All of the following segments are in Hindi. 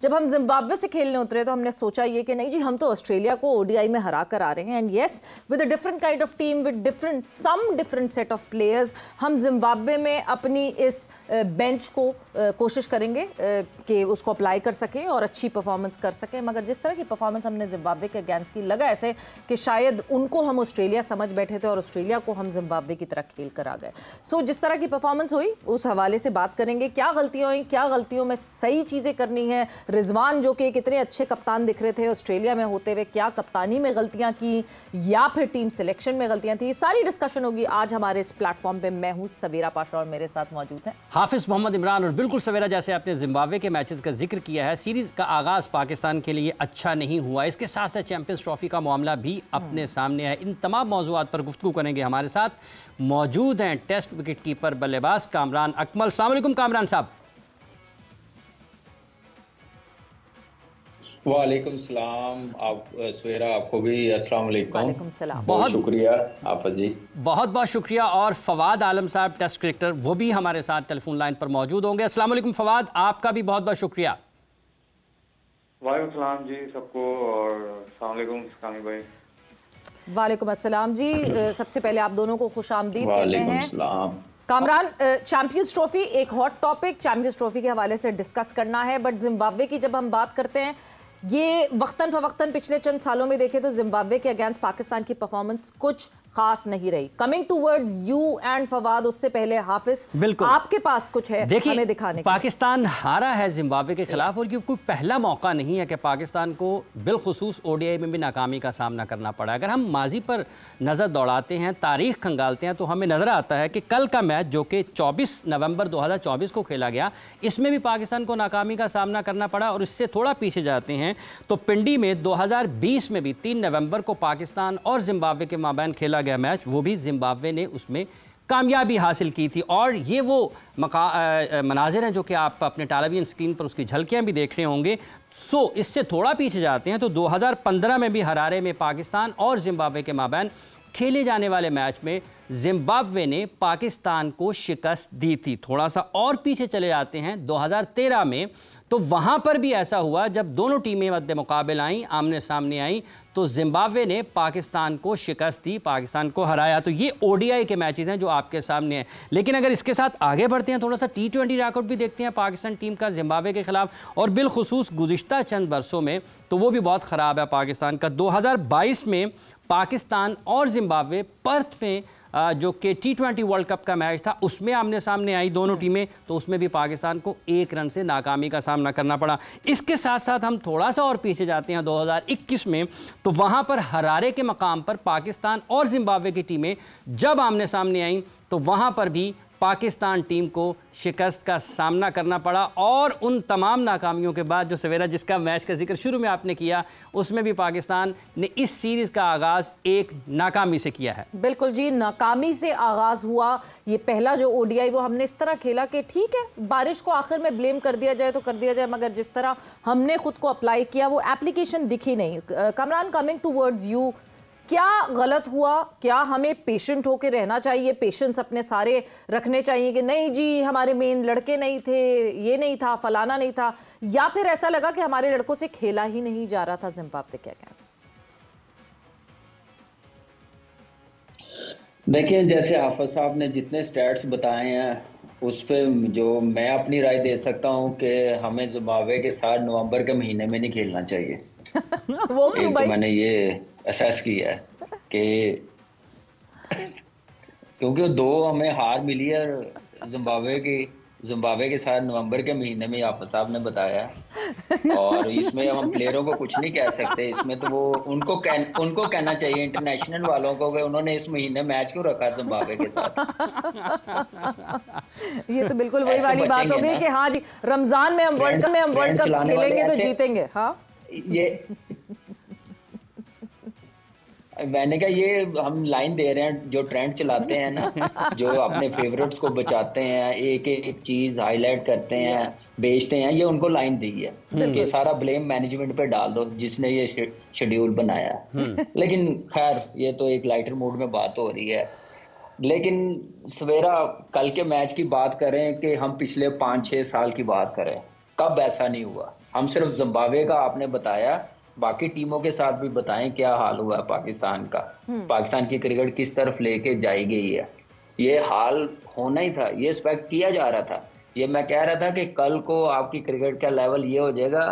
जब हम जिम्बाब्वे से खेलने उतरे तो हमने सोचा ये कि नहीं जी, हम तो ऑस्ट्रेलिया को ओडीआई में हरा कर आ रहे हैं, and yes with a different kind of team with different set of players हम जिम्बाब्वे में अपनी इस बेंच को कोशिश करेंगे कि उसको अप्लाई कर सकें और अच्छी परफॉर्मेंस कर सकें। मगर जिस तरह की परफॉर्मेंस हमने जिम्बाब्वे के अगेंस्ट की, लगा ऐसे कि शायद उनको हम ऑस्ट्रेलिया समझ बैठे थे और ऑस्ट्रेलिया को हम जिम्बाब्वे की तरह खेल कर आ गए। सो जिस तरह की परफॉर्मेंस हुई उस हवाले से बात करेंगे, क्या गलतियां हुई, क्या गलतियों में सही चीजें करनी है। रिजवान जो कि कितने अच्छे कप्तान दिख रहे थे ऑस्ट्रेलिया में होते हुए, क्या कप्तानी में गलतियां की या फिर टीम सिलेक्शन में गलतियां थी, सारी डिस्कशन होगी आज हमारे इस प्लेटफॉर्म पे। मैं हूं सवेरा पाशा और मेरे साथ मौजूद है हाफिज मोहम्मद इमरान। और बिल्कुल सवेरा, जैसे आपने जिम्बाब्वे के मैचेस का जिक्र किया है, सीरीज का आगाज पाकिस्तान के लिए अच्छा नहीं हुआ, इसके साथ साथ चैंपियंस ट्रॉफी का मामला भी अपने सामने है। इन तमाम मौज़ूआत पर गुफ्तगू करेंगे। हमारे साथ मौजूद हैं टेस्ट विकेट कीपर बल्लेबाज कामरान अकमल। अस्सलाम वालेकुम कामरान साहब। वालेकुम सलाम। आप सवेरा, आपको भी अस्सलाम वालेकुम। वालेकुम सलाम। बहुत शुक्रिया आप जी। बहुत बहुत शुक्रिया। और फवाद आलम साहब टेस्ट क्रिकेटर, वो भी हमारे साथ टेलीफोन लाइन पर मौजूद होंगे। अस्सलाम वालेकुम फवाद, आपका भी बहुत बहुत शुक्रिया। वालेकुम सलाम जी सबको, और अस्सलाम वालेकुम कामी भाई। वालेकुम अस्सलाम जी। सबसे पहले आप दोनों को खुशामदीद कहते हैं। कामरान, चैंपियंस ट्रॉफी एक हॉट टॉपिक, चैंपियंस ट्रॉफी के हवाले से डिस्कस करना है, बट जिम्बाब्वे की जब हम बात करते हैं, ये वक्तन फवक्तन पिछले चंद सालों में देखें तो जिम्बाब्वे के अगेंस्ट पाकिस्तान की परफॉर्मेंस कुछ खास नहीं रही। Coming towards you and Fawad, उससे पहले हाफिज, बिल्कुल आपके पास कुछ है हमें दिखाने। पाकिस्तान हारा है जिम्बाब्वे के खिलाफ, और ये कोई पहला मौका नहीं है कि पाकिस्तान को बिलखुसूस ओडीआई में भी नाकामी का सामना करना पड़ा। अगर हम माजी पर नज़र दौड़ाते हैं, तारीख खंगालते हैं, तो हमें नज़र आता है कि कल का मैच जो कि 24 नवंबर 2024 को खेला गया, इसमें भी पाकिस्तान को नाकामी का सामना करना पड़ा। और इससे थोड़ा पीछे जाते हैं तो पिंडी में 2020 में भी 3 नवंबर को पाकिस्तान और जिम्बाब्वे के माबैन खेला गया मैच, वो भी जिम्बाब्वे ने उसमें कामयाबी हासिल की थी। और ये वो मनाजिर हैं जो कि आप अपने टेलीविजन स्क्रीन पर उसकी झलकियां भी देख रहे होंगे। इससे थोड़ा पीछे जाते हैं तो 2015 में भी हरारे में पाकिस्तान और जिम्बाब्वे के माबैन खेले जाने वाले मैच में जिम्बाब्वे ने पाकिस्तान को शिकस्त दी थी। थोड़ा सा और पीछे चले जाते हैं 2013 में, तो वहाँ पर भी ऐसा हुआ जब दोनों टीमें मद्दे मुकाबले आईं, आमने सामने आईं, तो जिम्बाब्वे ने पाकिस्तान को शिकस्त दी, पाकिस्तान को हराया। तो ये ओडीआई के मैचेस हैं जो आपके सामने हैं। लेकिन अगर इसके साथ आगे बढ़ते हैं, थोड़ा सा टी20 रिकॉर्ड भी देखते हैं पाकिस्तान टीम का जिम्बाब्वे के खिलाफ, और बिलखुसूस गुज़िश्ता चंद बरसों में तो वो भी बहुत ख़राब है पाकिस्तान का। 2022 में पाकिस्तान और जिम्बाब्वे पर्थ में जो कि टी20 वर्ल्ड कप का मैच था, उसमें आमने सामने आई दोनों टीमें, तो उसमें भी पाकिस्तान को 1 रन से नाकामी का सामना करना पड़ा। इसके साथ साथ हम थोड़ा सा और पीछे जाते हैं 2021 में, तो वहाँ पर हरारे के मकाम पर पाकिस्तान और जिम्बाब्वे की टीमें जब आमने सामने आईं, तो वहाँ पर भी पाकिस्तान टीम को शिकस्त का सामना करना पड़ा। और उन तमाम नाकामियों के बाद, जो सवेरा जिसका मैच का जिक्र शुरू में आपने किया, उसमें भी पाकिस्तान ने इस सीरीज़ का आगाज़ एक नाकामी से किया है। बिल्कुल जी, नाकामी से आगाज़ हुआ। ये पहला जो ओडीआई वो हमने इस तरह खेला कि ठीक है, बारिश को आखिर में ब्लेम कर दिया जाए तो कर दिया जाए, मगर जिस तरह हमने खुद को अप्लाई किया वो एप्लीकेशन दिखी नहीं। कामरान, कमिंग टूवर्ड्स यू, क्या गलत हुआ? क्या हमें पेशेंट होकर रहना चाहिए, पेशेंस अपने सारे रखने चाहिए कि नहीं जी हमारे मेन लड़के नहीं थे, ये नहीं था, फलाना नहीं था, या फिर ऐसा लगा कि हमारे लड़कों से खेला ही नहीं जा रहा था जिम्बाब्वे के अगेंस्ट? देखिए, जैसे हाफिज साहब ने जितने स्टैट्स बताए हैं, उस पे जो मैं अपनी राय दे सकता हूँ कि हमें जिम्बाब्वे के साथ नवंबर के महीने में नहीं खेलना चाहिए। वो क्यों भाई? तो मैंने ये असेस किया है कि क्योंकि 2 हमें हार मिली है जिम्बाब्वे के साथ नवंबर के महीने में, हाफिज साहब ने बताया। और इसमें हम प्लेयरों को कुछ नहीं कह सकते, इसमें तो वो उनको कहना चाहिए इंटरनेशनल वालों को कि उन्होंने इस महीने मैच क्यों रखा जिम्बाब्वे के साथ। ये तो बिल्कुल वही वाली बात हो गई कि हाँ जी, रमजान में हम वर्ल्ड कप खेलेंगे तो जीतेंगे। हाँ, ये मैंने कहा ये हम लाइन दे रहे हैं, जो ट्रेंड चलाते हैं ना, जो अपने फेवरेट्स को बचाते हैं, एक एक चीज हाईलाइट करते हैं, बेचते हैं, ये उनको लाइन दी है कि सारा ब्लेम मैनेजमेंट पे डाल दो जिसने ये शेड्यूल बनाया। लेकिन खैर, ये तो एक लाइटर मूड में बात हो रही है। लेकिन सवेरा, कल के मैच की बात करें कि हम पिछले 5-6 साल की बात करें, कब ऐसा नहीं हुआ हम सिर्फ जिम्बाब्वे का आपने बताया, बाकी टीमों के साथ भी बताएं क्या हाल हुआ है पाकिस्तान का, पाकिस्तान की क्रिकेट किस तरफ लेके जाई गई है। ये हाल होना ही था, ये एक्सपेक्ट किया जा रहा था। ये मैं कह रहा था कि कल को आपकी क्रिकेट का लेवल ये हो जाएगा,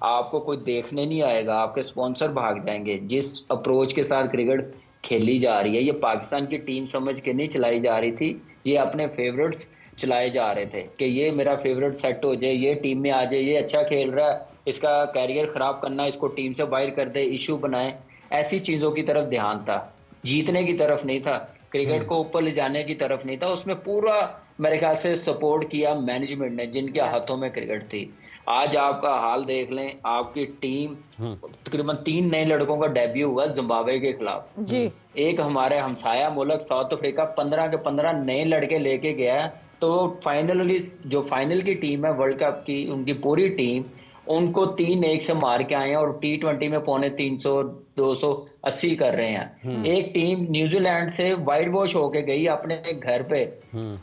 आपको कोई देखने नहीं आएगा, आपके स्पॉन्सर भाग जाएंगे। जिस अप्रोच के साथ क्रिकेट खेली जा रही है, ये पाकिस्तान की टीम समझ के नहीं चलाई जा रही थी, ये अपने फेवरेट्स चलाए जा रहे थे कि ये मेरा फेवरेट सेट हो जाए, ये टीम में आ जाए, ये अच्छा खेल रहा है, इसका कैरियर खराब करना, इसको टीम से बाहर कर दे, इशू बनाए। ऐसी चीजों की तरफ ध्यान था, जीतने की तरफ नहीं था, क्रिकेट को ऊपर ले जाने की तरफ नहीं था। उसमें पूरा मेरे ख्याल से सपोर्ट किया मैनेजमेंट ने, जिनके हाथों में क्रिकेट थी। आज आपका हाल देख लें, आपकी टीम तकरीबन 3 नए लड़कों का डेब्यू हुआ जिम्बाब्वे के खिलाफ जी। एक हमारे हमसाया मुल्क साउथ अफ्रीका 15 के 15 नए लड़के लेके गया। तो फाइनली जो फाइनल की टीम है वर्ल्ड कप की, उनकी पूरी टीम उनको 3-1 से मार के आए हैं और T20 में 350 280 कर रहे हैं। एक टीम न्यूजीलैंड से वाइट वॉश होके गई अपने घर पे।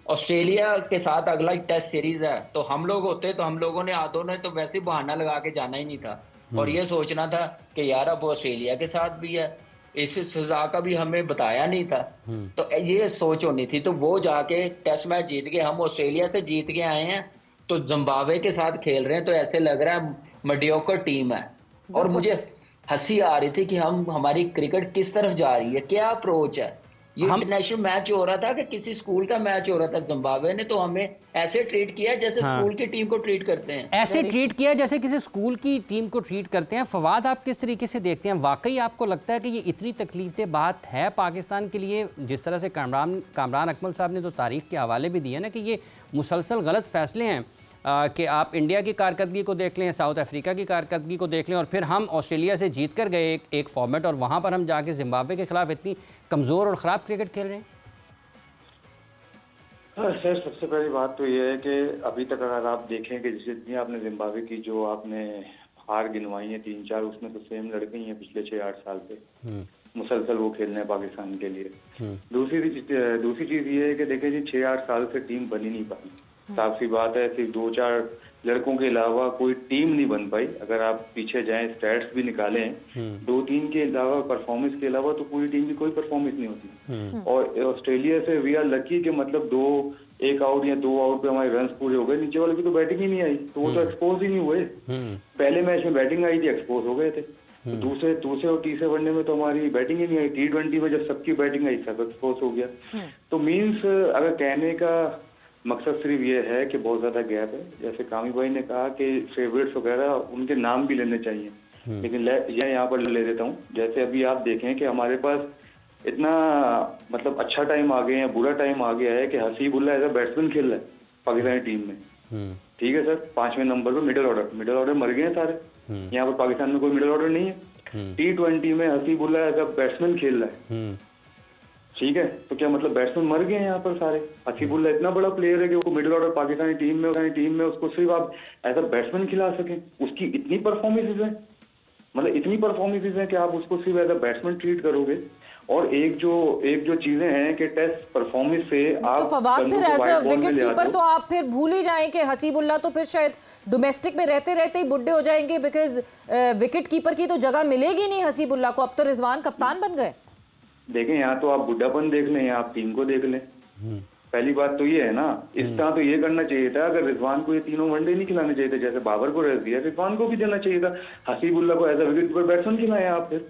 ऑस्ट्रेलिया के साथ अगला टेस्ट सीरीज है, तो हम लोग होते तो हम लोगों ने आधों ने तो वैसे बहाना लगा के जाना ही नहीं था और ये सोचना था कि यार अब ऑस्ट्रेलिया के साथ भी है, इस सजा का भी हमें बताया नहीं था। तो ये सोच होनी थी। तो वो जाके टेस्ट मैच जीत गए, हम ऑस्ट्रेलिया से जीत के आए हैं, तो जिम्बाब्वे के साथ खेल रहे हैं, तो ऐसे लग रहा है मीडियोकर टीम है। और मुझे हंसी आ रही थी कि हमारी क्रिकेट किस तरफ जा रही है, क्या अप्रोच है। ये इंटरनेशनल मैच हो रहा था कि किसी स्कूल का मैच हो रहा था। जिम्बाब्वे ने तो हमें ऐसे ट्रीट किया जैसे स्कूल की टीम को ट्रीट करते हैं, ऐसे ट्रीट किया जैसे किसी स्कूल की टीम को ट्रीट करते हैं। फवाद, आप किस तरीके से देखते हैं? वाकई आपको लगता है कि ये इतनी तकलीफदेह बात है पाकिस्तान के लिए? जिस तरह से कामरान अकमल साहब ने तो तारीख के हवाले भी दिए ना कि ये मुसलसल गलत फैसले हैं कि आप इंडिया की कारकर्दगी को देख लें, साउथ अफ्रीका की कारकर्दगी को देख लें, और फिर हम ऑस्ट्रेलिया से जीत कर गए एक फॉर्मेट, और वहाँ पर हम जाके जिम्बाब्वे के खिलाफ इतनी कमज़ोर और ख़राब क्रिकेट खेल रहे हैं। सर, सबसे पहली बात तो ये है कि अभी तक अगर आप देखें कि जितनी आपने जिम्बाब्वे की जो आपने हार गिनवाई है 3-4, उसमें तो सेम लड़के ही हैं पिछले 6-8 साल से मुसलसल वो खेल रहे हैं पाकिस्तान के लिए। दूसरी चीज़ ये है कि देखें जी 6-8 साल से टीम बनी नहीं पाई। साफ सी बात है, सिर्फ 2-4 लड़कों के अलावा कोई टीम नहीं बन पाई। अगर आप पीछे जाएं, स्टैट्स भी निकालें, 2-3 के अलावा, परफॉर्मेंस के अलावा तो पूरी टीम की कोई परफॉर्मेंस नहीं होती। और ऑस्ट्रेलिया से वी आर लकी कि मतलब 1 आउट या 2 आउट पे हमारे रन पूरे हो गए। नीचे वाले की तो बैटिंग ही नहीं आई, तो वो तो एक्सपोज ही नहीं हुए। पहले मैच में बैटिंग आई थी, एक्सपोज हो गए थे। तो दूसरे और तीसरे वनडे में तो हमारी बैटिंग ही नहीं आई। T20 में जब सबकी बैटिंग आई, सब एक्सपोज हो गया। तो मीन्स अगर कहने का मकसद सिर्फ ये है कि बहुत ज्यादा गैप है। जैसे कामी भाई ने कहा कि फेवरेट्स वगैरह उनके नाम भी लेने चाहिए, लेकिन यहाँ पर ले देता हूँ। जैसे अभी आप देखें कि हमारे पास इतना मतलब अच्छा टाइम आ गया है, बुरा टाइम आ गया है कि हसीबुल्ला एज अ बैट्समैन खेल रहा है पाकिस्तानी टीम में। ठीक है सर, 5वें नंबर पर मिडिल ऑर्डर मर गए हैं सारे। यहाँ पर पाकिस्तान में कोई मिडिल ऑर्डर नहीं है। T20 में हसीबुल्ला एज अ बैट्समैन खेल रहा है। ठीक है, तो क्या मतलब बैट्समैन मर गए हैं यहाँ पर सारे? हसीबुल्ला इतना बड़ा प्लेयर है कि वो मिडिल ऑर्डर पाकिस्तानी टीम में उसको सिर्फ आप एज अ बैट्समैन खिला सकें। उसकी इतनी परफॉर्मेंसेज है, मतलब इतनी परफॉर्मेंसेज है कि आप उसको सिर्फ एज अ बैट्समैन ट्रीट करोगे। और एक जो चीजें हैं कि टेस्ट परफॉर्मेंस से आप तो फवाद फिर एज अ विकेट कीपर तो आप फिर भूल ही जाएं कि हसीबुल्ला तो फिर शायद डोमेस्टिक में रहते रहते ही बुढ़े हो जाएंगे, बिकॉज विकेट कीपर की तो जगह मिलेगी नहीं हसीबुल्ला को। अब तो रिजवान कप्तान बन गए। देखें, यहाँ तो आप बुढ़ापन देख लें या आप टीम को देख लें। पहली बात तो ये है ना, इस तरह तो ये करना चाहिए था। अगर रिजवान को ये तीनों वनडे नहीं खिलाने चाहिए थे, जैसे बाबर को रेस्ट दिया, रिजवान को भी देना चाहिए था। हसीबुल्ला को as a wicket keeper batsman खिलाए आप। फिर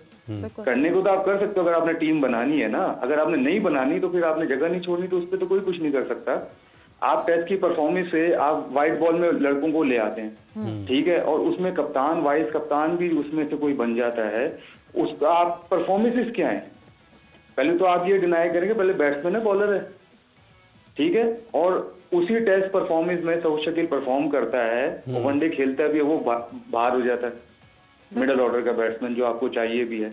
करने को तो आप कर सकते हो अगर आपने टीम बनानी है ना। अगर आपने नहीं बनानी तो फिर आपने जगह नहीं छोड़नी, तो उस पर तो कोई कुछ नहीं कर सकता। आप टेस्ट की परफॉर्मेंस से आप व्हाइट बॉल में लड़कों को ले आते हैं, ठीक है, और उसमें कप्तान वाइस कप्तान भी उसमें से कोई बन जाता है। उसका आप परफॉर्मेंसेस क्या है? पहले तो आप ये डिनाई करेंगे पहले बैट्समैन है बॉलर है, ठीक है, और उसी टेस्ट परफॉर्मेंस में सऊद शकील परफॉर्म करता है, वनडे खेलता भी है, वो बाहर हो जाता है मिडिल ऑर्डर का बैट्समैन जो आपको चाहिए भी है।